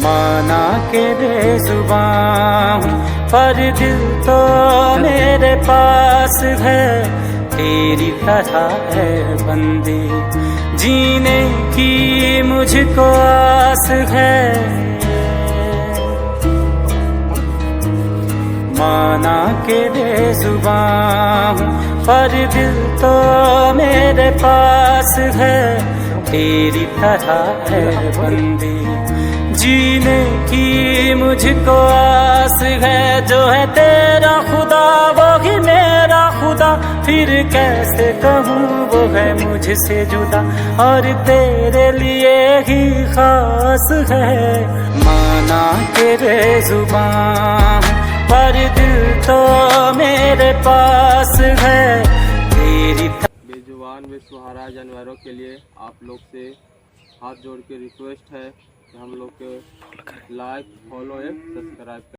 माना के बेजुबान हूँ पर दिल तो मेरे पास है, तेरी तरह है बंदी जीने की मुझको आस है। माना के बेजुबान हूँ पर दिल तो मेरे पास है, तेरी तरह है बंदी जीने की मुझको आस है। जो है तेरा खुदा वो ही मेरा खुदा, फिर कैसे कहूँ वो है मुझसे जुदा, और तेरे लिए ही खास है। माना तेरे जुबान पर दिल तो मेरे पास है, तेरी बेजुबान बेसहारा जानवरों के लिए आप लोग से हाथ जोड़ के रिक्वेस्ट है कि हम लोग के लाइक, फॉलो एंड सब्सक्राइब करें।